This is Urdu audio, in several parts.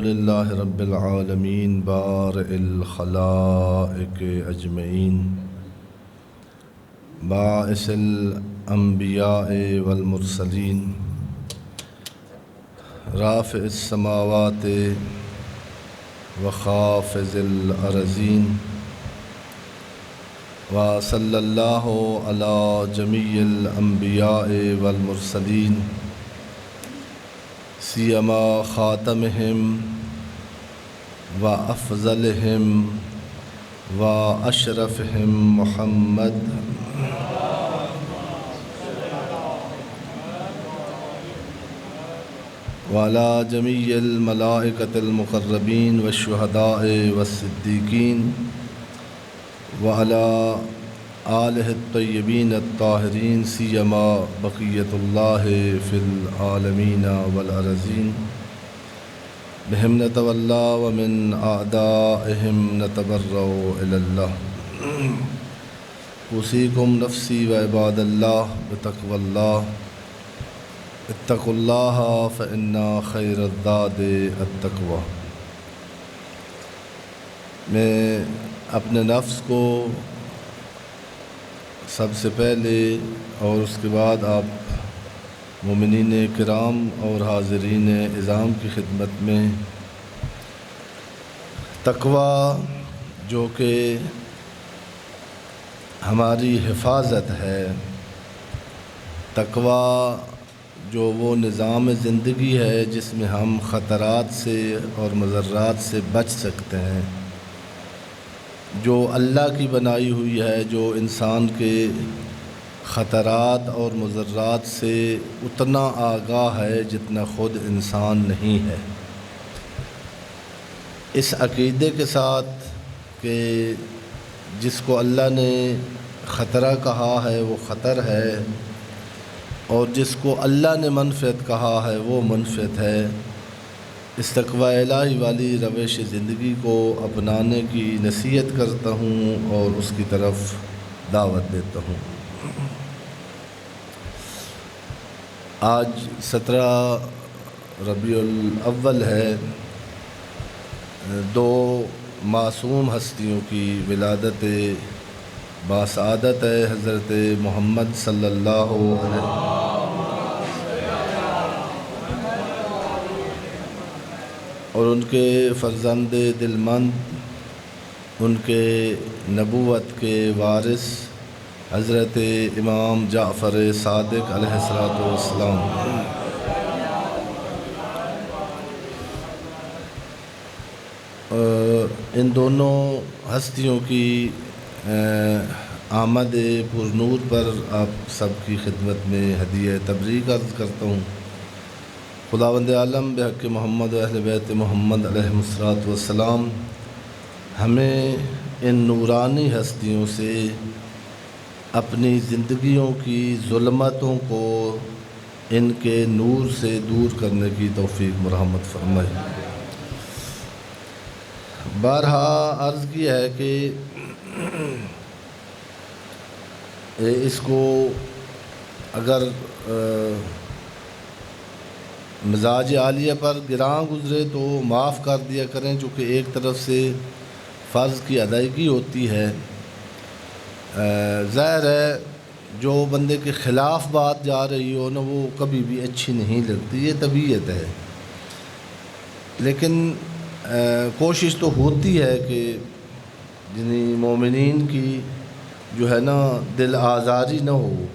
للہ رب العالمین بارئ الخلائق اجمعین باعث الانبیاء والمرسلین رافع السماوات وخافض الارضین وصلی اللہ علی جمیع الانبیاء والمرسلین سیما خاتمہم و افضلہم و اشرفہم محمد وعلی جمیع الملائکۃ المقربین والشہداء والصدیقین وعلی آلہ الطیبین الطاہرین سیما بقیت اللہ فی العالمین والارضین بہم نتولا ومن اعدائہم نتبرأ الی اللہ اوصیکم نفسی و عباد اللہ بتقوی اللہ اتقوا اللہ فإن خیر الزاد التقوی۔ میں اپنے نفس کو سب سے پہلے اور اس کے بعد آپ مومنین کرام اور حاضرین عظام کی خدمت میں تقوی جو کہ ہماری حفاظت ہے، تقوی جو وہ نظام زندگی ہے جس میں ہم خطرات سے اور مضرات سے بچ سکتے ہیں، جو اللہ کی بنائی ہوئی ہے، جو انسان کے خطرات اور مضرات سے اتنا آگاہ ہے جتنا خود انسان نہیں ہے۔ اس عقیدے کے ساتھ کہ جس کو اللہ نے خطرہ کہا ہے وہ خطر ہے، اور جس کو اللہ نے منفعت کہا ہے وہ منفعت ہے، اس تقوی الہی والی روش زندگی کو اپنانے کی نصیحت کرتا ہوں اور اس کی طرف دعوت دیتا ہوں۔ آج 17 ربیع الاول ہے، دو معصوم ہستیوں کی ولادت باسعادت ہے، حضرت محمد صلی اللہ علیہ وسلم اور ان کے فرزند دلمند، ان کے نبوت کے وارث حضرت امام جعفر صادق علیہ السلام۔ ان دونوں ہستیوں کی آمد پر نور پر آپ سب کی خدمت میں ہدیہ تبریک عرض کرتا ہوں۔ خداوند عالم بحق محمد و اہل بیت محمد علیہ السلام ہمیں ان نورانی ہستیوں سے اپنی زندگیوں کی ظلمتوں کو ان کے نور سے دور کرنے کی توفیق مرحمت فرمائے۔ بارہا عرض کیا ہے کہ اس کو اگر مزاج عالیہ پر گراں گزرے تو معاف کر دیا کریں، چونکہ ایک طرف سے فرض کی ادائیگی ہوتی ہے۔ ظاہر ہے جو بندے کے خلاف بات جا رہی ہو نا وہ کبھی بھی اچھی نہیں لگتی، یہ طبیعت ہے، لیکن کوشش تو ہوتی ہے کہ یعنی مومنین کی جو ہے نا دل آزاری نہ ہو،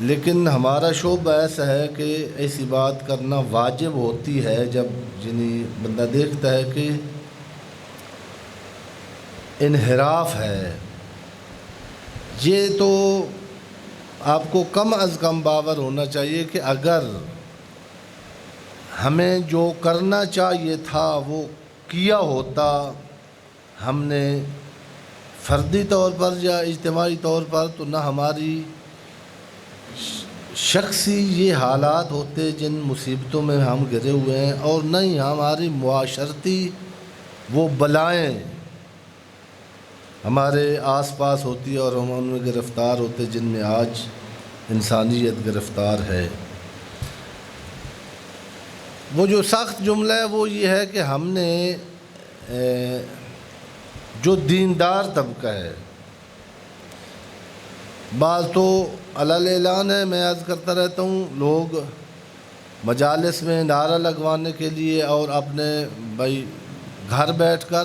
لیکن ہمارا شعبہ ایسا ہے کہ ایسی بات کرنا واجب ہوتی ہے جب یعنی بندہ دیکھتا ہے کہ انحراف ہے۔ یہ تو آپ کو کم از کم باور ہونا چاہیے کہ اگر ہمیں جو کرنا چاہیے تھا وہ کیا ہوتا، ہم نے فردی طور پر یا اجتماعی طور پر، تو نہ ہماری شخصی یہ حالات ہوتے جن مصیبتوں میں ہم گرے ہوئے ہیں، اور نہ ہی ہماری معاشرتی وہ بلائیں ہمارے آس پاس ہوتی اور ہم ان میں گرفتار ہوتے جن میں آج انسانیت گرفتار ہے۔ وہ جو سخت جملہ ہے وہ یہ ہے کہ ہم نے جو دیندار طبقہ ہے، بعض تو علل اعلان ہے، میں عرض کرتا رہتا ہوں، لوگ مجالس میں نعرہ لگوانے کے لیے اور اپنے بھائی گھر بیٹھ کر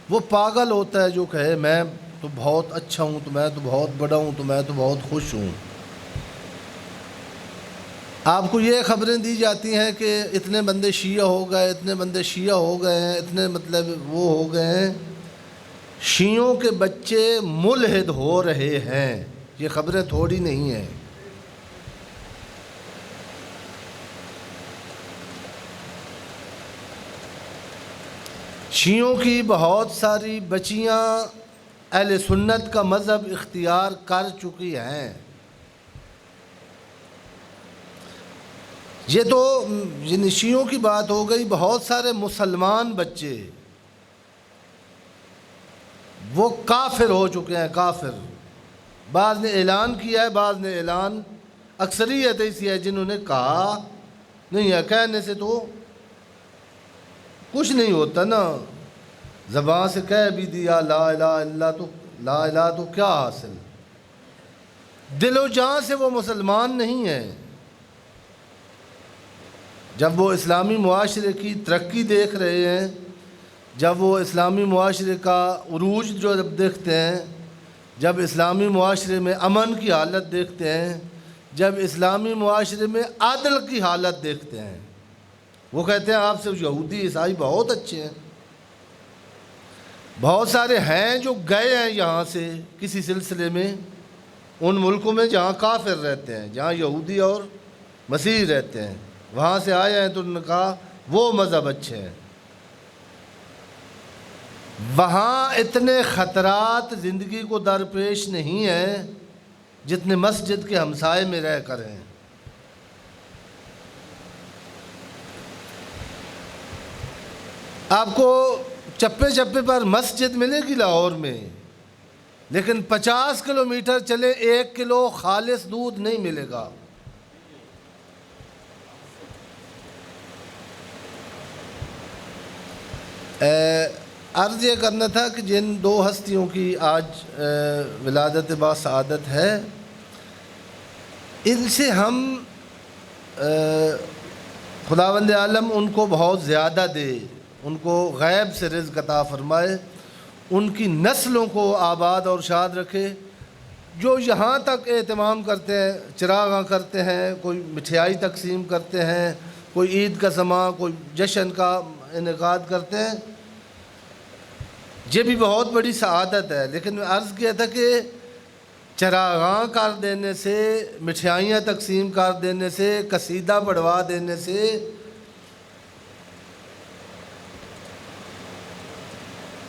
وہ پاگل ہوتا ہے جو کہے میں تو بہت اچھا ہوں، تو میں تو بہت بڑا ہوں، تو میں تو بہت خوش ہوں۔ آپ کو یہ خبریں دی جاتی ہیں کہ اتنے بندے شیعہ ہو گئے، اتنے بندے شیعہ ہو گئے ہیں، اتنے مطلب وہ ہو گئے ہیں، شیعوں کے بچے ملحد ہو رہے ہیں۔ یہ خبریں تھوڑی نہیں ہیں۔ شیعوں کی بہت ساری بچیاں اہل سنت کا مذہب اختیار کر چکی ہیں۔ یہ تو شیعوں کی بات ہو گئی۔ بہت سارے مسلمان بچے وہ کافر ہو چکے ہیں، کافر۔ بعض نے اعلان کیا ہے، بعض نے اعلان، اکثریت ایسی ہے جنہوں نے کہا نہیں ہے۔ کہنے سے تو کچھ نہیں ہوتا نا، زبان سے کہہ بھی دیا لا الہ الا اللہ، تو لا الہ تو کیا حاصل؟ دل و جان سے وہ مسلمان نہیں ہیں۔ جب وہ اسلامی معاشرے کی ترقی دیکھ رہے ہیں، جب وہ اسلامی معاشرے کا عروج جو جب دیکھتے ہیں، جب اسلامی معاشرے میں امن کی حالت دیکھتے ہیں، جب اسلامی معاشرے میں عدل کی حالت دیکھتے ہیں، وہ کہتے ہیں آپ سے یہودی عیسائی بہت اچھے ہیں۔ بہت سارے ہیں جو گئے ہیں یہاں سے کسی سلسلے میں ان ملکوں میں جہاں کافر رہتے ہیں، جہاں یہودی اور مسیحی رہتے ہیں، وہاں سے آئے ہیں تو انہوں نے کہا وہ مذہب اچھے ہیں۔ وہاں اتنے خطرات زندگی کو درپیش نہیں ہیں جتنے مسجد کے ہمسائے میں رہ کر ہیں۔ آپ کو چپے چپے پر مسجد ملے گی لاہور میں، لیکن 50 کلومیٹر چلے 1 کلو خالص دودھ نہیں ملے گا۔ عرض یہ کرنا تھا کہ جن دو ہستیوں کی آج ولادت با سعادت ہے، ان سے ہم خداوند عالم ان کو بہت زیادہ دے، ان کو غیب سے رزق عطا فرمائے، ان کی نسلوں کو آباد اور شاد رکھے۔ جو یہاں تک اہتمام کرتے ہیں، چراغاں کرتے ہیں، کوئی مٹھائی تقسیم کرتے ہیں، کوئی عید کا سماں، کوئی جشن کا انعقاد کرتے ہیں، یہ بھی بہت بڑی سعادت ہے۔ لیکن میں عرض کیا تھا کہ چراغاں کر دینے سے، مٹھائیاں تقسیم کر دینے سے، قصیدہ پڑھوا دینے سے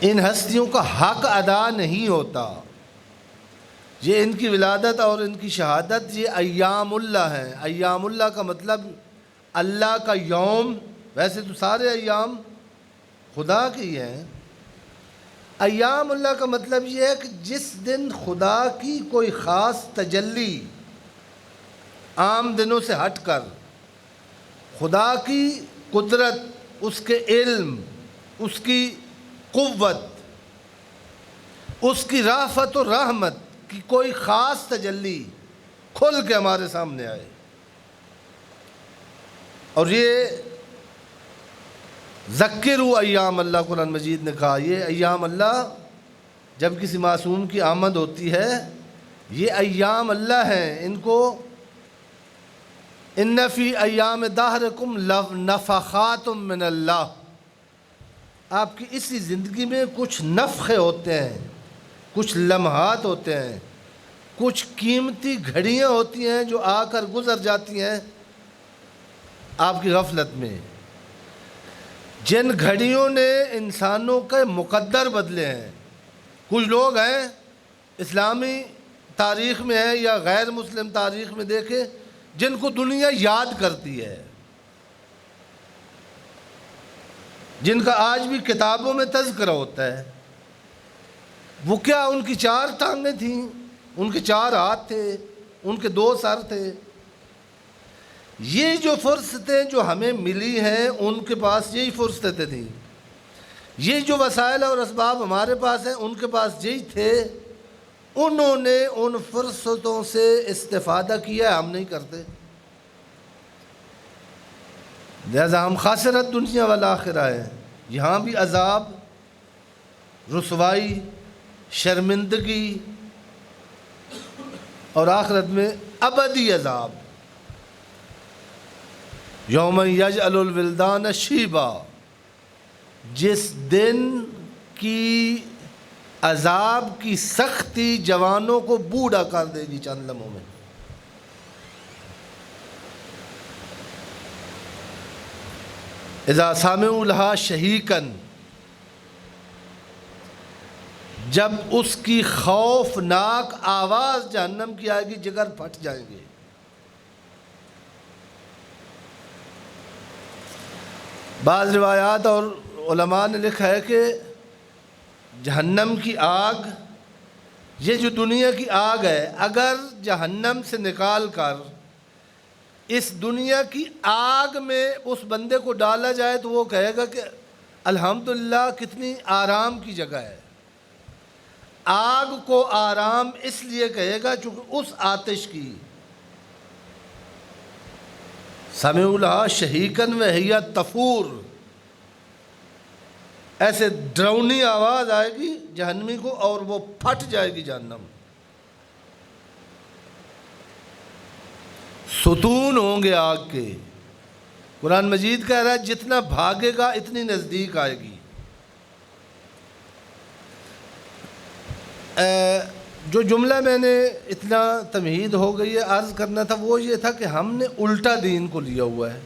ان ہستیوں کا حق ادا نہیں ہوتا۔ یہ ان کی ولادت اور ان کی شہادت یہ ایام اللہ ہیں۔ ایام اللہ کا مطلب اللہ کا یوم، ویسے تو سارے ایام خدا کی ہیں۔ ایام اللہ کا مطلب یہ ہے کہ جس دن خدا کی کوئی خاص تجلی عام دنوں سے ہٹ کر خدا کی قدرت، اس کے علم، اس کی قوت، اس کی رافت و رحمت کی کوئی خاص تجلی کھل کے ہمارے سامنے آئے۔ اور یہ ذکروا ایام اللہ، قرآن مجید نے کہا یہ ایام اللہ جب کسی معصوم کی آمد ہوتی ہے، یہ ایام اللہ ہیں، ان کو ان فی ایام دہرکم نفخات من اللہ، آپ کی اسی زندگی میں کچھ نفخے ہوتے ہیں، کچھ لمحات ہوتے ہیں، کچھ قیمتی گھڑیاں ہوتی ہیں جو آ کر گزر جاتی ہیں آپ کی غفلت میں، جن گھڑیوں نے انسانوں کے مقدر بدلے ہیں۔ کچھ لوگ ہیں اسلامی تاریخ میں ہیں یا غیر مسلم تاریخ میں دیکھیں، جن کو دنیا یاد کرتی ہے، جن کا آج بھی کتابوں میں تذکرہ ہوتا ہے۔ وہ کیا ان کی 4 ٹانگیں تھیں، ان کے 4 ہاتھ تھے، ان کے 2 سر تھے، یہ جو فرصتیں جو ہمیں ملی ہیں ان کے پاس یہی فرصتیں تھیں، یہ جو وسائل اور اسباب ہمارے پاس ہیں ان کے پاس یہی تھے، انہوں نے ان فرصتوں سے استفادہ کیا، ہم نہیں کرتے، لہذا ہم خاسرت دنیا والآخرہ ہیں، یہاں بھی عذاب، رسوائی، شرمندگی، اور آخرت میں ابدی عذاب۔ یوم یجعل الولدان شیبا، جس دن کی عذاب کی سختی جوانوں کو بوڑھا کر دے گی چند لمحوں میں۔ اذا سمعوا لها شہیقا، جب اس کی خوفناک آواز جہنم کی آئے گی جگر پھٹ جائیں گے۔ بعض روایات اور علماء نے لکھا ہے کہ جہنم کی آگ، یہ جو دنیا کی آگ ہے، اگر جہنم سے نکال کر اس دنیا کی آگ میں اس بندے کو ڈالا جائے تو وہ کہے گا کہ الحمدللہ کتنی آرام کی جگہ ہے۔ آگ کو آرام اس لیے کہے گا چونکہ اس آتش کی سمعوا لها شہیقا وہی تفور، ایسے ڈراؤنی آواز آئے گی جہنمی کو اور وہ پھٹ جائے گی جہنم، ستون ہوں گے آگ کے۔ قرآن مجید کہہ رہا ہے جتنا بھاگے گا اتنی نزدیک آئے گی۔ جو جملہ میں نے اتنا تمہید ہو گئی ہے عرض کرنا تھا وہ یہ تھا کہ ہم نے الٹا دین کو لیا ہوا ہے۔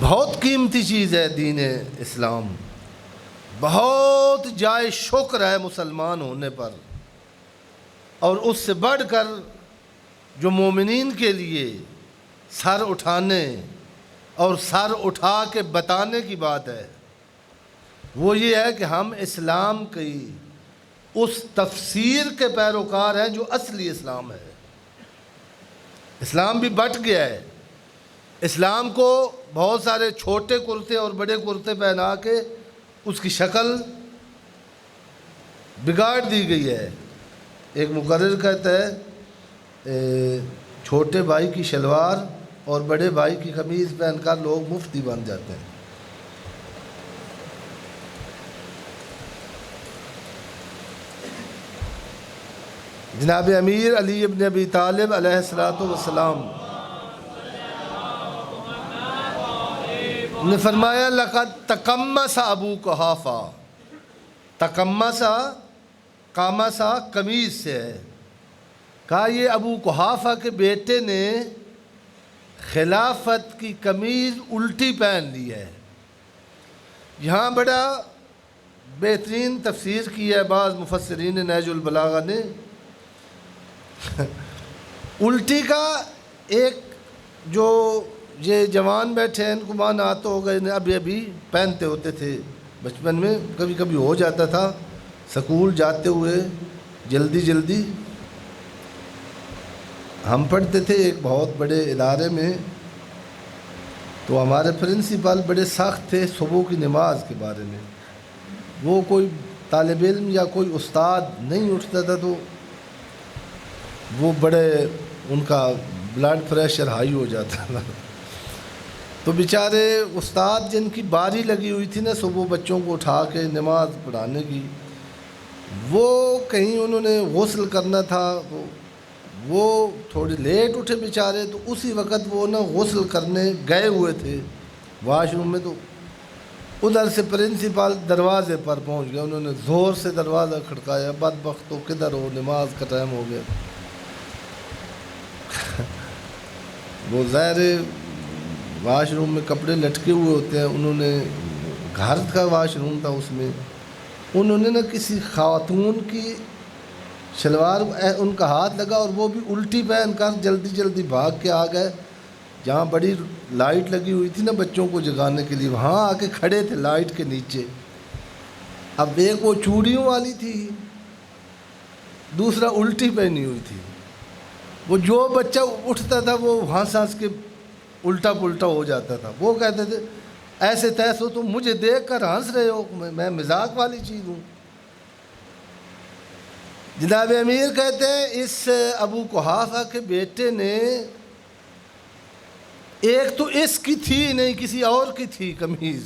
بہت قیمتی چیز ہے دین اسلام، بہت جائے شکر ہے مسلمان ہونے پر، اور اس سے بڑھ کر جو مومنین کے لیے سر اٹھانے اور سر اٹھا کے بتانے کی بات ہے وہ یہ ہے کہ ہم اسلام کی اس تفسیر کے پیروکار ہیں جو اصلی اسلام ہے۔ اسلام بھی بٹ گیا ہے، اسلام کو بہت سارے چھوٹے کرتے اور بڑے کرتے پہنا کے اس کی شکل بگاڑ دی گئی ہے۔ ایک مقرر کہتا ہے چھوٹے بھائی کی شلوار اور بڑے بھائی کی قمیض پہن کر لوگ مفتی بن جاتے ہیں۔ جناب امیر علی ابن ابی طالب علیہ السلام نے فرمایا لقد تقمص ابو قحافہ، تقمص قامصہ قمیض سے ہے، کہا یہ ابو قحافہ کے بیٹے نے خلافت کی قمیض الٹی پہن لی ہے۔ یہاں بڑا بہترین تفسیر کی ہے بعض مفسرین نہج البلاغہ نے۔ الٹی کا ایک جو یہ جوان بیٹھے ہیں ان کو معنی آتا ہوگا، ابھی پہنتے ہوتے تھے بچپن میں، کبھی کبھی ہو جاتا تھا سکول جاتے ہوئے جلدی ہم پڑھتے تھے ایک بہت بڑے ادارے میں، تو ہمارے پرنسپل بڑے سخت تھے صبح کی نماز کے بارے میں۔ وہ کوئی طالب علم یا کوئی استاد نہیں اٹھتا تھا تو وہ بڑے ان کا بلڈ پریشر ہائی ہو جاتا تھا، تو بیچارے استاد جن کی باری لگی ہوئی تھی نا صبح بچوں کو اٹھا کے نماز پڑھانے کی، وہ کہیں انہوں نے غسل کرنا تھا تو وہ تھوڑی لیٹ اٹھے بیچارے، تو اسی وقت وہ نا غسل کرنے گئے ہوئے تھے واش روم میں، تو ادھر سے پرنسپل دروازے پر پہنچ گیا، انہوں نے زور سے دروازہ کھڑکایا، بدبخت تو کدھر ہو، نماز کا ٹائم ہو گیا۔ وہ ظاہر واش روم میں کپڑے لٹکے ہوئے ہوتے ہیں، انہوں نے گھر کا واش روم تھا، اس میں انہوں نے نا کسی خاتون کی شلوار ان کا ہاتھ لگا اور وہ بھی الٹی پہن کر جلدی بھاگ کے آ گئے جہاں بڑی لائٹ لگی ہوئی تھی نا بچوں کو جگانے کے لیے، وہاں آ کے کھڑے تھے لائٹ کے نیچے۔ اب ایک وہ چوڑیوں والی تھی دوسرا الٹی پہنی ہوئی تھی. وہ جو بچہ اٹھتا تھا وہ ہنس ہنس کے الٹا پلٹا ہو جاتا تھا. وہ کہتے تھے ایسے تیس ہو تم مجھے دیکھ کر ہنس رہے ہو, میں مذاق والی چیز ہوں. جناب امیر کہتے ہیں اس ابو قحافہ کے بیٹے نے, ایک تو اس کی تھی نہیں کسی اور کی تھی قمیض,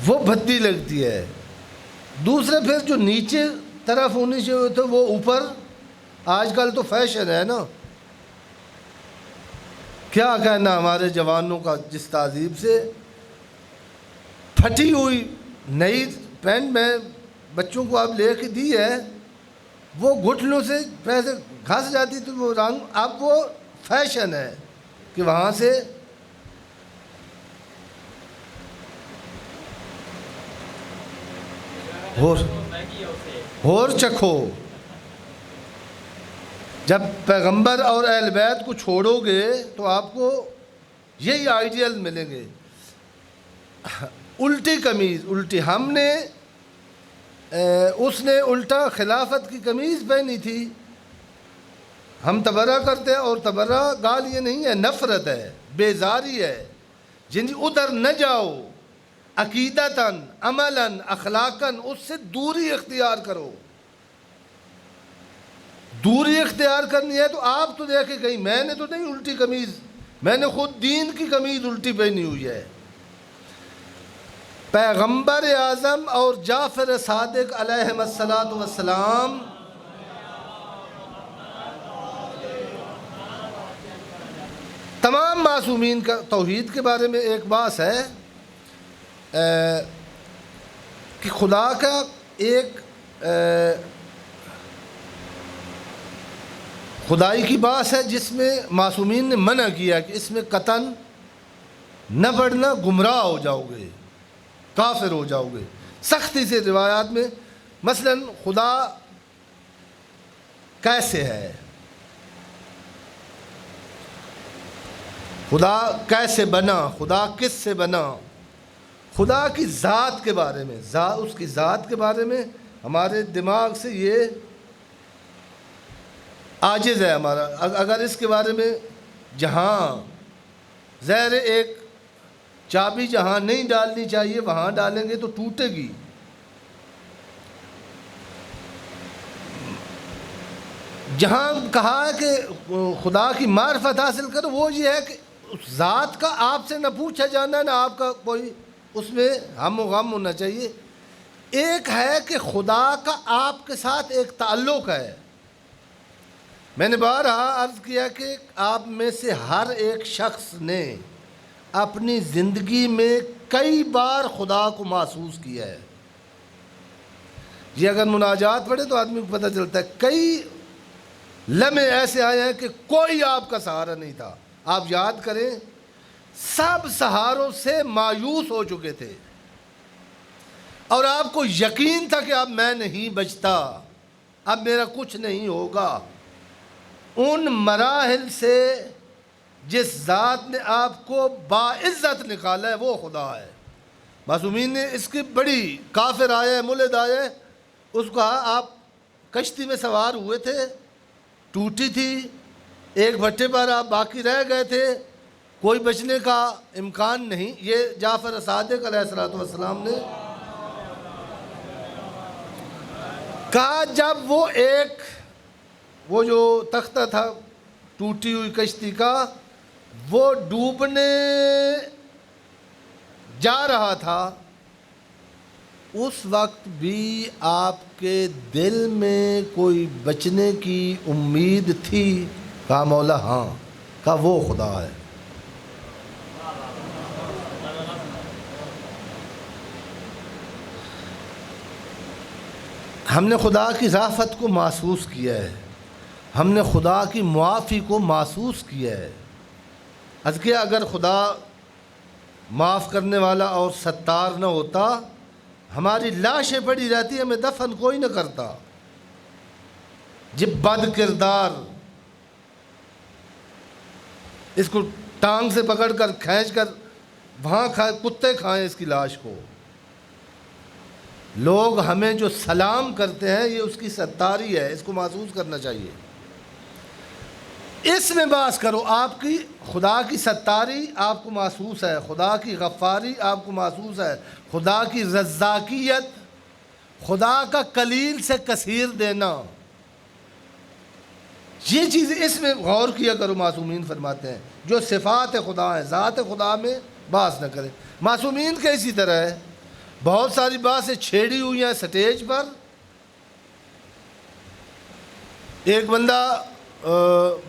وہ بھدی لگتی ہے. دوسرے پھر جو نیچے طرف ہونی چاہیے تو وہ اوپر, آج کل تو فیشن ہے نا, کیا کہنا ہمارے جوانوں کا جس تہذیب سے پھٹی ہوئی نئی پینٹ میں بچوں کو آپ لے کے دی ہے, وہ گھٹنوں سے پیسے گھس جاتی تو وہ رنگ, اب وہ فیشن ہے کہ وہاں سے ہور چکھو. جب پیغمبر اور اہل بیت کو چھوڑو گے تو آپ کو یہی آئیڈیل ملیں گے. الٹی قمیض, الٹی ہم نے اس نے الٹا خلافت کی قمیض پہنی تھی. ہم تبرہ کرتے ہیں, اور تبرہ گال یہ نہیں ہے, نفرت ہے, بیزاری ہے. جن ادھر نہ جاؤ, عقیدتاً, عملاً, اخلاقاً اس سے دوری اختیار کرو. دوری اختیار کرنی ہے تو آپ تو دیکھیں کہیں, میں نے تو نہیں الٹی قمیض, میں نے خود دین کی قمیض الٹی پہنی ہوئی ہے. پیغمبر اعظم اور جعفر صادق علیہ السلام تمام معصومین کا توحید کے بارے میں ایک بات ہے کہ خدا کا ایک خدائی کی بات ہے جس میں معصومین نے منع کیا کہ اس میں قطعاً نہ پڑھنا, گمراہ ہو جاؤ گے, کافر ہو جاؤ گے. سختی سے روایات میں مثلا خدا کیسے ہے, خدا کیسے بنا, خدا کس سے بنا, خدا کی ذات کے بارے میں, اس کی ذات کے بارے میں ہمارے دماغ سے یہ عاجز ہے ہمارا. اگر اس کے بارے میں جہاں ظاہر ایک چابی جہاں نہیں ڈالنی چاہیے وہاں ڈالیں گے تو ٹوٹے گی. جہاں کہا ہے کہ خدا کی معرفت حاصل کرو, وہ یہ ہے کہ اس ذات کا آپ سے نہ پوچھا جانا ہے, نہ آپ کا کوئی اس میں ہم و غم ہونا چاہیے. ایک ہے کہ خدا کا آپ کے ساتھ ایک تعلق ہے. میں نے بارہا عرض کیا کہ آپ میں سے ہر ایک شخص نے اپنی زندگی میں کئی بار خدا کو محسوس کیا ہے. یہ اگر مناجات پڑھے تو آدمی کو پتہ چلتا ہے کئی لمحے ایسے آئے ہیں کہ کوئی آپ کا سہارا نہیں تھا. آپ یاد کریں, سب سہاروں سے مایوس ہو چکے تھے اور آپ کو یقین تھا کہ اب میں نہیں بچتا, اب میرا کچھ نہیں ہوگا. ان مراحل سے جس ذات نے آپ کو باعزت نکالا ہے وہ خدا ہے. معصومین نے اس کی بڑی, کافر آئے, ملحد آئے, اس کو کہا آپ کشتی میں سوار ہوئے تھے, ٹوٹی تھی, ایک بھٹے پر آپ باقی رہ گئے تھے, کوئی بچنے کا امکان نہیں. یہ جعفر صادق علیہ السلام نے کہا. جب وہ جو تختہ تھا ٹوٹی ہوئی کشتی کا, وہ ڈوبنے جا رہا تھا, اس وقت بھی آپ کے دل میں کوئی بچنے کی امید تھی؟ کہا مولا ہاں. کہا وہ خدا ہے. ہم نے خدا کی رافت کو محسوس کیا ہے, ہم نے خدا کی معافی کو محسوس کیا ہے. کہ اگر خدا معاف کرنے والا اور ستار نہ ہوتا, ہماری لاشیں پڑی رہتی, ہمیں دفن کوئی نہ کرتا. جب بد کردار اس کو ٹانگ سے پکڑ کر کھینچ کر وہاں کتے کھائیں اس کی لاش کو. لوگ ہمیں جو سلام کرتے ہیں یہ اس کی ستاری ہے، اس کو محسوس کرنا چاہیے۔ اس میں بات کرو، آپ کی خدا کی ستاری آپ کو محسوس ہے، خدا کی غفاری آپ کو محسوس ہے، خدا کی رزاقیت، خدا کا قلیل سے کثیر دینا، یہ چیز اس میں غور کیا کرو۔ معصومین فرماتے ہیں جو صفات خدا ہیں، ذات خدا میں باس نہ کرے۔ معصومین کے اسی طرح ہے، بہت ساری باتیں چھیڑی ہوئی ہیں سٹیج پر۔ ایک بندہ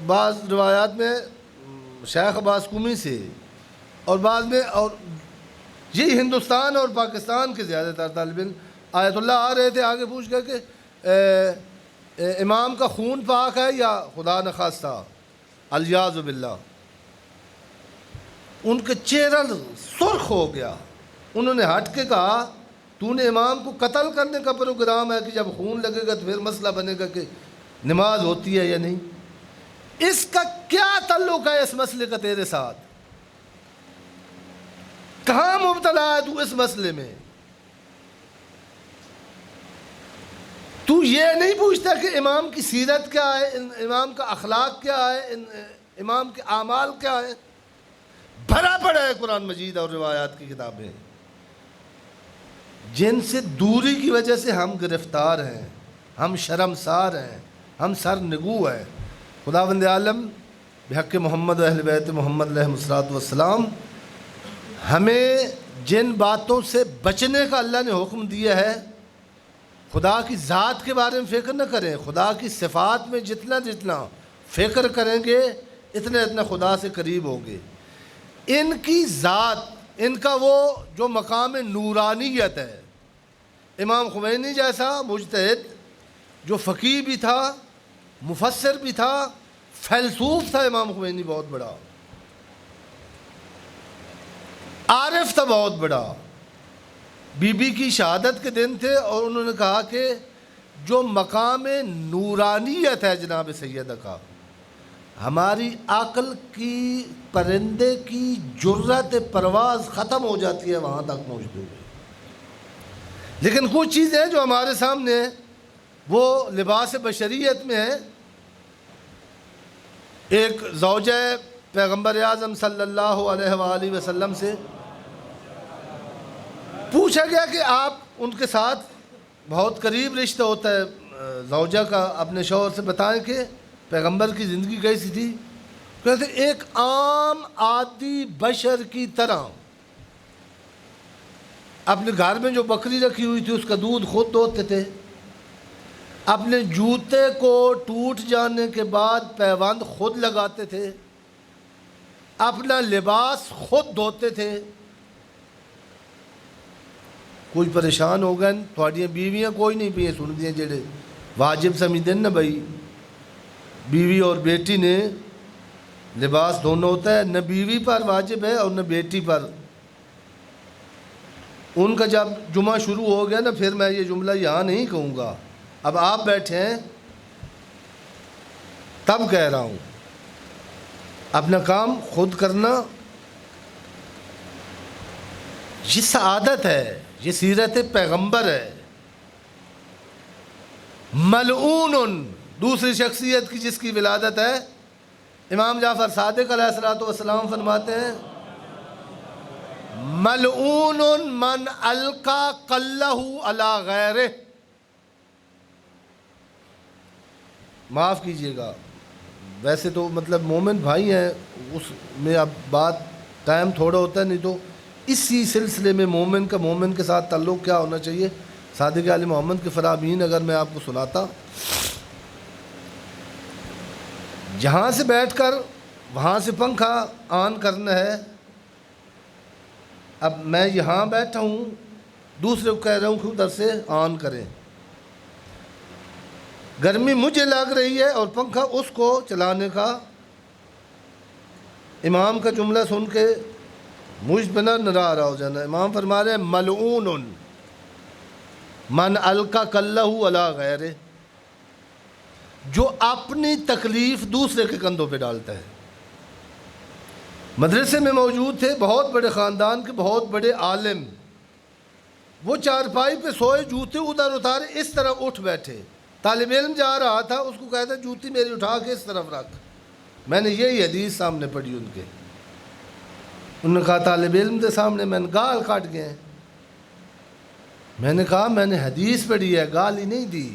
بعض روایات میں شیخ عباس قمی سے اور بعض میں، اور یہ ہندوستان اور پاکستان کے زیادہ تر طالب علم آیت اللہ آ رہے تھے، آگے پوچھ گئے کہ امام کا خون پاک ہے یا خدا نخواستہ الیاذ باللہ۔ ان کا چہرہ سرخ ہو گیا، انہوں نے ہٹ کے کہا تو نے امام کو قتل کرنے کا پروگرام ہے کہ جب خون لگے گا تو پھر مسئلہ بنے گا کہ نماز ہوتی ہے یا نہیں۔ اس کا کیا تعلق ہے اس مسئلے کا تیرے ساتھ؟ کہاں مبتلا ہے تو اس مسئلے میں؟ تو یہ نہیں پوچھتا کہ امام کی سیرت کیا ہے، امام کا اخلاق کیا ہے، امام کے اعمال کیا ہے؟ بھرا پڑا ہے قرآن مجید اور روایات کی کتابیں، جن سے دوری کی وجہ سے ہم گرفتار ہیں، ہم شرمسار ہیں، ہم سر نگو ہیں۔ خداوند عالم بحق محمد و اہل بیت محمد علیہ الصلوۃ والسلام ہمیں جن باتوں سے بچنے کا اللہ نے حکم دیا ہے، خدا کی ذات کے بارے میں فکر نہ کریں، خدا کی صفات میں جتنا فکر کریں گے اتنا خدا سے قریب ہوں گے۔ ان کی ذات، ان کا وہ جو مقام نورانیت ہے، امام خمینی جیسا مجتہد جو فقیہ بھی تھا، مفسر بھی تھا، فیلسوف تھا، امام خمینی بہت بڑا عارف تھا، بہت بڑا۔ بی بی کی شہادت کے دن تھے اور انہوں نے کہا کہ جو مقام نورانیت ہے جناب سیدہ کا، ہماری عقل کی پرندے کی جرأت پرواز ختم ہو جاتی ہے وہاں تک پہنچتے ہوئے۔ لیکن کچھ چیزیں جو ہمارے سامنے وہ لباس بشریت میں ہے۔ ایک زوجہ پیغمبر اعظم صلی اللہ علیہ وآلہ وسلم سے پوچھا گیا کہ آپ ان کے ساتھ بہت قریب رشتہ ہوتا ہے زوجہ کا، اپنے شوہر سے بتائیں کہ پیغمبر کی زندگی کیسی تھی؟ کہتے ایک عام عادی بشر کی طرح اپنے گھر میں جو بکری رکھی ہوئی تھی اس کا دودھ خود دھوتے تھے، اپنے جوتے کو ٹوٹ جانے کے بعد پیوند خود لگاتے تھے، اپنا لباس خود دھوتے تھے۔ کوئی پریشان ہو گئے تھوڑی بیویاں کوئی نہیں پہ سن دیاں جڑے واجب سمجھتے نا بھائی، بیوی اور بیٹی نے لباس دھونا ہوتا ہے، نہ بیوی پر واجب ہے اور نہ بیٹی پر۔ ان کا جب جمعہ شروع ہو گیا نا، پھر میں یہ جملہ یہاں نہیں کہوں گا، اب آپ بیٹھے ہیں تب کہہ رہا ہوں، اپنا کام خود کرنا یہ سعادت ہے، یہ سیرت پیغمبر ہے۔ ملعون دوسری شخصیت کی جس کی ولادت ہے، امام جعفر صادق علیہ الصلوۃ والسلام فرماتے ہیں ملعون من القا قلہ علی غیرہ۔ معاف کیجئے گا، ویسے تو مطلب مومن بھائی ہیں، اس میں اب بات ٹائم تھوڑا ہوتا ہے، نہیں تو اسی سلسلے میں مومن کا مومن کے ساتھ تعلق کیا ہونا چاہیے، صادق علی محمد کے فرامین اگر میں آپ کو سناتا۔ جہاں سے بیٹھ کر وہاں سے پنکھا آن کرنا ہے، اب میں یہاں بیٹھا ہوں، دوسرے کو کہہ رہا ہوں کہ ادھر سے آن کریں، گرمی مجھے لگ رہی ہے اور پنکھا اس کو چلانے کا۔ امام کا جملہ سن کے مجھ پہ نہ ناراض ہو جانا، امام فرما رہے ہیں ملعون من القا قلہ علی غیرہ، جو اپنی تکلیف دوسرے کے کندھوں پہ ڈالتا ہے۔ مدرسے میں موجود تھے بہت بڑے خاندان کے بہت بڑے عالم، وہ چارپائی پہ سوئے، جوتے ادھر اتارے، اس طرح اٹھ بیٹھے۔ طالب علم جا رہا تھا، اس کو کہتا جوتی میری اٹھا کے اس طرف رکھ۔ میں نے یہی حدیث سامنے پڑھی ان کے، انہوں نے کہا طالب علم کے سامنے میں نے گال کاٹ گئے۔ میں نے کہا میں نے حدیث پڑھی ہے، گال ہی نہیں دی۔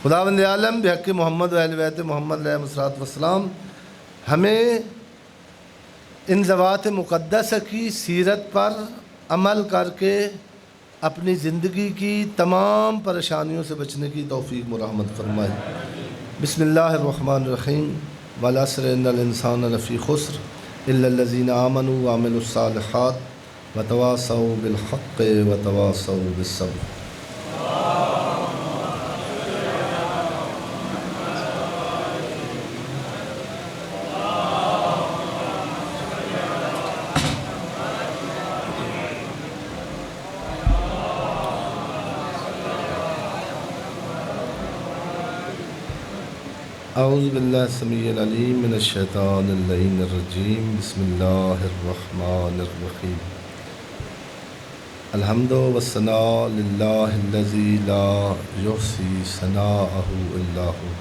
خداوند عالم بحق محمد و اہل بیت محمد علیہ الصلوۃ والسلام ہمیں ان ذوات مقدسہ کی سیرت پر عمل کر کے اپنی زندگی کی تمام پریشانیوں سے بچنے کی توفیق مرحمت فرمائے۔ بسم اللہ الرحمن الرحیم۔ والعصر ان الانسان لفی خسر الا الذین آمنوا وعملوا الصالحات وتواصوا بالحق وتواصوا بالصبر۔ اعوذ باللہ السمیع العلیم من الشیطان اللعین الرجیم۔ بسم اللہ الرحمن الرحیم۔ الحمد والثناء للہ الذی لا یحصی ثناءہ الا ہو،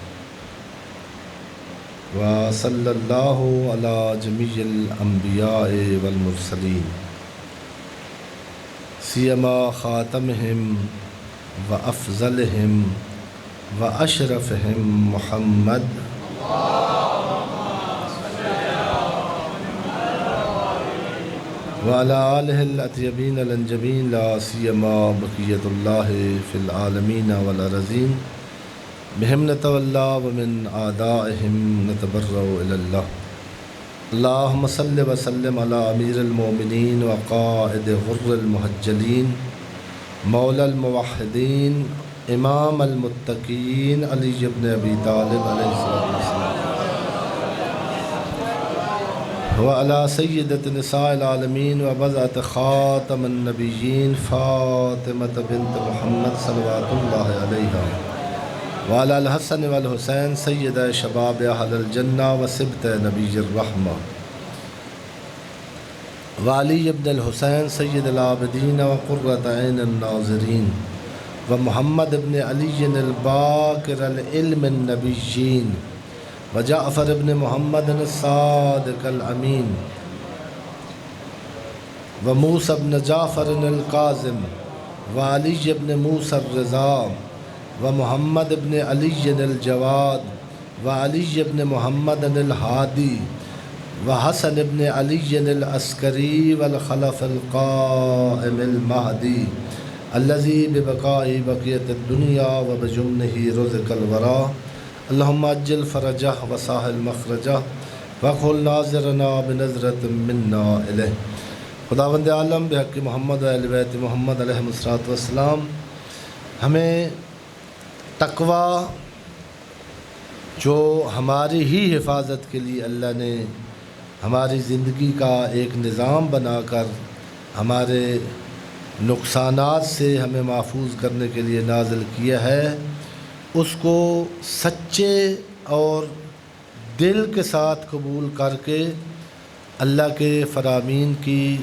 وصلی اللہ علی جمیع الانبیاء والمرسلین سیما خاتمہم وافضلہم واشرفہم محمد وعلی آلہ الاطیبین الانجبین لا سیما بقیۃ اللہ فی العالمین والارضین بہم نتولا ومن اعدائہم نتبرأ الی اللہ۔ اللہم صل وسلم علی امیر المومنین وقائد غر المحجلین مولا الموحدین امام المتقین علی ابن ابی طالب علیہ السلام وعلی سیدۃ نساء العالمین وبضعۃ خاتم النبیین فاطمۃ بنت محمد صلوات اللہ علیہا وعلی الحسن والحسین سیدہ شباب اہل الجنہ وصبط نبی الرحمہ وعلی ابن الحسین سید العابدین وقرۃ عین الناظرین ومحمد ابن علی الباقر العلم النبیین وجعفر ابن محمد الصادق الامین وموسیٰ ابن جعفر القاظم وعلی ابن موسیٰ الرضا ومحمد ابن علی الجواد وعلی ابن محمد الہادی وحسن ابن علی العسکری والخلف القائم المہدی الذی ببقائی بقیت الدنیا وبجمنہ رزق الورا اللہم اجل فرجہ وساہل مخرجہ وقل ناظرنا بنظرت منا الیہ۔ خداوند عالم بحق محمد و اہل بیت محمد علیہ الصلوۃ والسلام ہمیں تقوی جو ہماری ہی حفاظت کے لیے اللہ نے ہماری زندگی کا ایک نظام بنا کر ہمارے نقصانات سے ہمیں محفوظ کرنے کے لیے نازل کیا ہے، اس کو سچے اور دل کے ساتھ قبول کر کے اللہ کے فرامین کی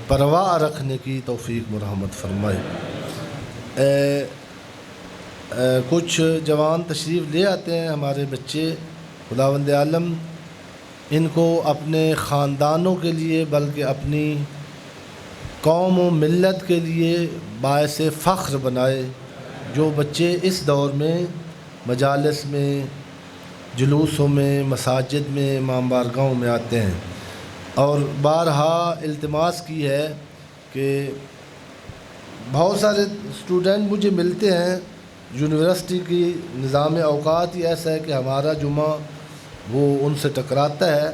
پرواہ رکھنے کی توفیق مرحمت فرمائے۔ کچھ جوان تشریف لے آتے ہیں ہمارے بچے، خداوند عالم ان کو اپنے خاندانوں کے لیے بلکہ اپنی قوم و ملت کے لیے باعث فخر بنائے۔ جو بچے اس دور میں مجالس میں، جلوسوں میں، مساجد میں، امام بارگاہوں میں آتے ہیں، اور بارہا التماس کی ہے کہ بہت سارے اسٹوڈنٹ مجھے ملتے ہیں، یونیورسٹی کی نظام اوقات ہی ایسا ہے کہ ہمارا جمعہ وہ ان سے ٹکراتا ہے۔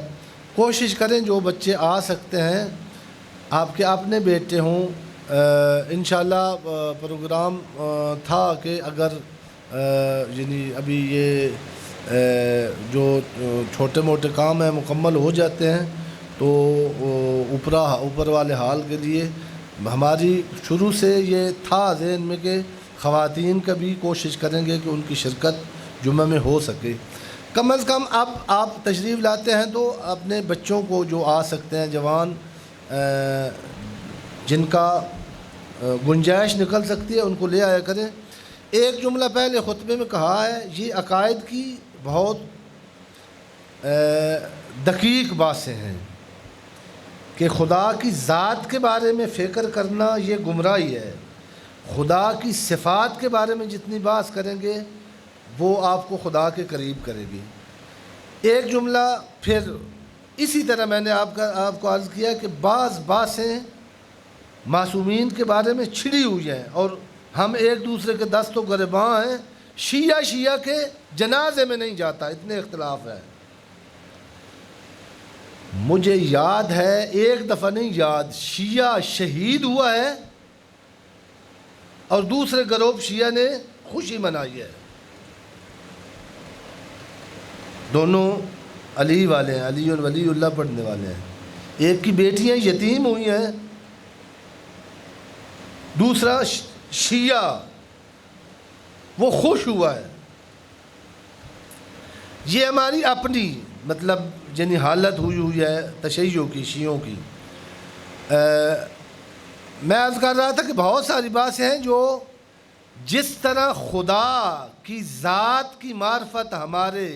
کوشش کریں جو بچے آ سکتے ہیں، آپ کے اپنے بیٹے ہوں، انشاءاللہ پروگرام تھا کہ اگر یعنی ابھی یہ جو چھوٹے موٹے کام ہیں مکمل ہو جاتے ہیں تو اوپر والے حال کے لیے ہماری شروع سے یہ تھا ذہن میں کہ خواتین کا بھی کوشش کریں گے کہ ان کی شرکت جمعہ میں ہو سکے۔ کم از کم اب آپ تشریف لاتے ہیں تو اپنے بچوں کو جو آ سکتے ہیں جوان جن کا گنجائش نکل سکتی ہے ان کو لے آیا کریں۔ ایک جملہ پہلے خطبے میں کہا ہے، یہ عقائد کی بہت دقیق باتیں ہیں کہ خدا کی ذات کے بارے میں فکر کرنا یہ گمراہی ہے۔ خدا کی صفات کے بارے میں جتنی بات کریں گے وہ آپ کو خدا کے قریب کرے گی۔ ایک جملہ پھر اسی طرح میں نے آپ کو عرض کیا کہ بعض باتیں معصومین کے بارے میں چھڑی ہوئی ہیں اور ہم ایک دوسرے کے دست و گریباں ہیں۔ شیعہ کے جنازے میں نہیں جاتا، اتنے اختلاف ہے۔ مجھے یاد ہے، ایک دفعہ نہیں یاد، شیعہ شہید ہوا ہے اور دوسرے گروہ شیعہ نے خوشی منائی ہے۔ دونوں علی والے ہیں، علی ولی اللہ پڑھنے والے ہیں۔ ایک کی بیٹیاں یتیم ہوئی ہیں، دوسرا شیعہ وہ خوش ہوا ہے۔ یہ ہماری اپنی مطلب جنی حالت ہوئی ہے تشیع کی، شیعوں کی۔ میں عرض کر رہا تھا کہ بہت ساری باتیں ہیں جو جس طرح خدا کی ذات کی معرفت ہمارے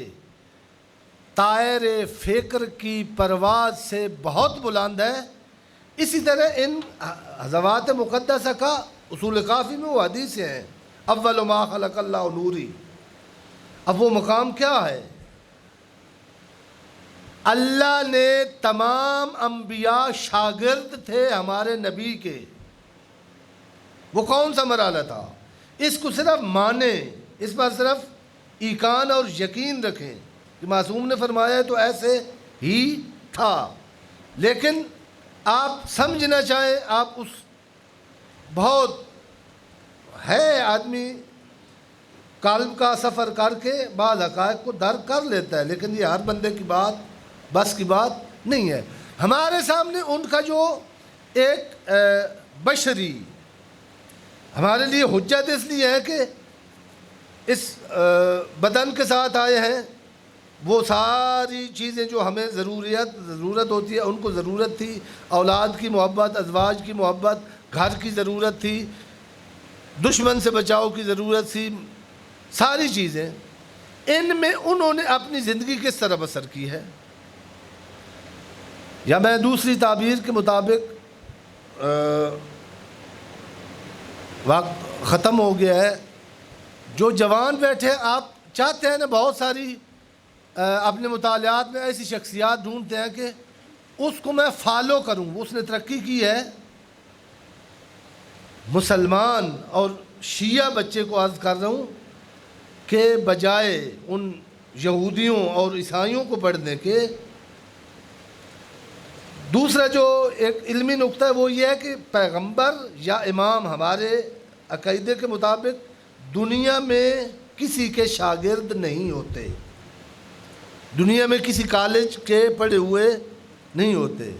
طائر فکر کی پرواز سے بہت بلند ہے، اسی طرح ان حضوات مقدسہ کا اصول کافی میں وہ حدیثیں ہیں، اول ما خلق اللہ نوری۔ اب وہ مقام کیا ہے؟ اللہ نے تمام انبیاء شاگرد تھے ہمارے نبی کے۔ وہ کون سا مرحلہ تھا؟ اس کو صرف مانیں، اس پر صرف ایقان اور یقین رکھیں کہ معصوم نے فرمایا ہے تو ایسے ہی تھا۔ لیکن آپ سمجھنا چاہیں، آپ اس بہت ہے آدمی قلب کا سفر کر کے بعض حقائق کو درک کر لیتا ہے، لیکن یہ ہر بندے کی بس کی بات نہیں ہے۔ ہمارے سامنے ان کا جو ایک بشری ہمارے لیے حجت اس لیے ہے کہ اس بدن کے ساتھ آئے ہیں، وہ ساری چیزیں جو ہمیں ضرورت ہوتی ہے ان کو ضرورت تھی، اولاد کی محبت، ازواج کی محبت، گھر کی ضرورت تھی، دشمن سے بچاؤ کی ضرورت تھی، ساری چیزیں ان میں انہوں نے اپنی زندگی کس طرح بسر کی ہے۔ یا میں دوسری تعبیر کے مطابق وقت ختم ہو گیا ہے، جو جوان بیٹھے آپ چاہتے ہیں نا بہت ساری اپنے مطالعات میں ایسی شخصیات ڈھونڈتے ہیں کہ اس کو میں فالو کروں، اس نے ترقی کی ہے۔ مسلمان اور شیعہ بچے کو عرض کر رہا ہوں کہ بجائے ان یہودیوں اور عیسائیوں کو پڑھنے کے، دوسرا جو ایک علمی نقطہ ہے وہ یہ ہے کہ پیغمبر یا امام ہمارے عقیدے کے مطابق دنیا میں کسی کے شاگرد نہیں ہوتے، دنیا میں کسی کالج کے پڑھے ہوئے نہیں ہوتے،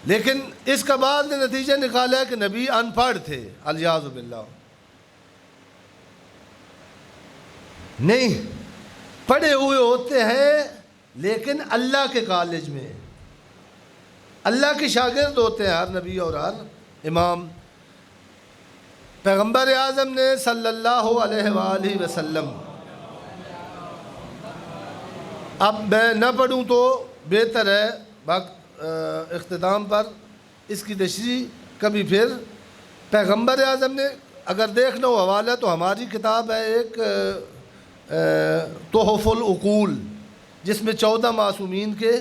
لیکن اس کا بعد نے نتیجہ نکالا ہے کہ نبی ان پڑھ تھے، الیاذ باللہ۔ نہیں، پڑھے ہوئے ہوتے ہیں لیکن اللہ کے کالج میں، اللہ کے شاگرد ہوتے ہیں ہر نبی اور ہر امام۔ پیغمبر اعظم نے صلی اللہ علیہ وآلہ وسلم، اب میں نہ پڑھوں تو بہتر ہے، اختتام پر اس کی تشریح کبھی پھر۔ پیغمبر اعظم نے اگر دیکھنا ہو حوالہ تو ہماری کتاب ہے ایک تحف العقول، جس میں 14 معصومین کے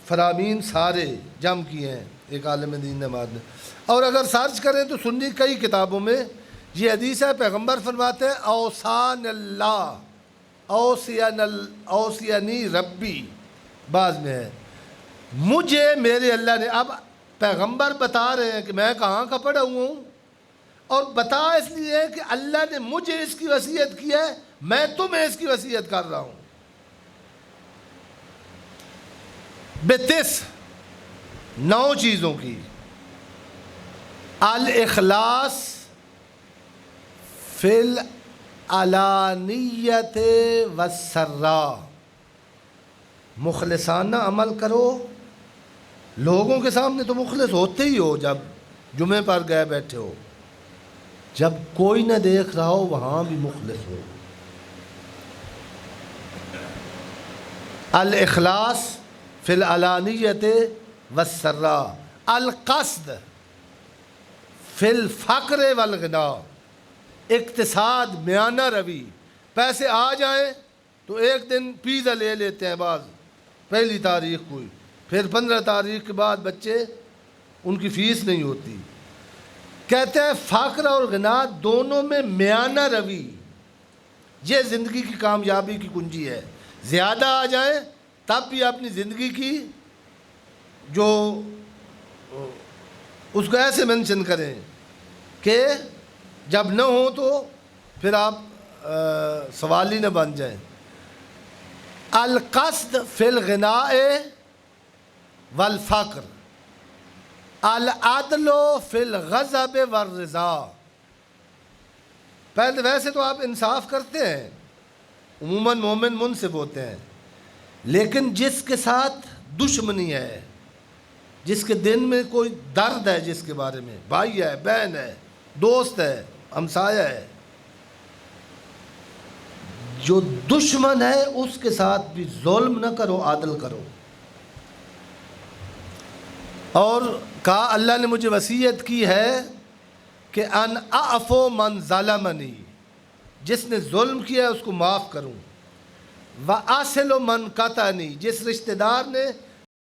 فرامین سارے جمع کیے ہیں ایک عالم دین نماز نے، اور اگر سرچ کریں تو سنی کئی کتابوں میں یہ حدیث ہے، پیغمبر فرماتے ہیں اوصان اللہ اوصینی ربی، بعض میں ہے مجھے میرے اللہ نے۔ اب پیغمبر بتا رہے ہیں کہ میں کہاں کا پڑھا ہوا ہوں، اور بتا اس لیے کہ اللہ نے مجھے اس کی وصیت کی ہے، میں تمہیں اس کی وصیت کر رہا ہوں۔ بتس 9 چیزوں کی، الاخلاص فی العلانیت والسراء، مخلصانہ عمل کرو، لوگوں کے سامنے تو مخلص ہوتے ہی ہو جب جمعے پر گئے بیٹھے ہو، جب کوئی نہ دیکھ رہا ہو وہاں بھی مخلص ہو۔ الاخلاص فی العلانیت والسراء، القصد فی الفقر والغنا، اقتصاد میانہ روی۔ پیسے آ جائیں تو ایک دن پیزا لے لیتے ہیں بعض، پہلی تاریخ کو، پھر 15 تاریخ کے بعد بچے ان کی فیس نہیں ہوتی۔ کہتے ہیں فقر اور غنا دونوں میں میانہ روی، یہ زندگی کی کامیابی کی کنجی ہے۔ زیادہ آ جائیں تب بھی اپنی زندگی کی جو اس کو ایسے مینشن کریں کہ جب نہ ہو تو پھر آپ سوال ہی نہ بن جائیں۔ القصد فی الغناء والفقر، العدل فی الغضب والرضا۔ پہلے ویسے تو آپ انصاف کرتے ہیں، عموماً مومن منصف ہوتے ہیں، لیکن جس کے ساتھ دشمنی ہے، جس کے دل میں کوئی درد ہے، جس کے بارے میں بھائی ہے، بہن ہے، دوست ہے، ہمسایہ ہے، جو دشمن ہے اس کے ساتھ بھی ظلم نہ کرو، عادل کرو۔ اور کہا اللہ نے مجھے وصیت کی ہے کہ ان اعفو من ظلمنی، جس نے ظلم کیا ہے اس کو معاف کروں، وَأَصِلُ مَنْ قَطَعَنِی، جس رشتہ دار نے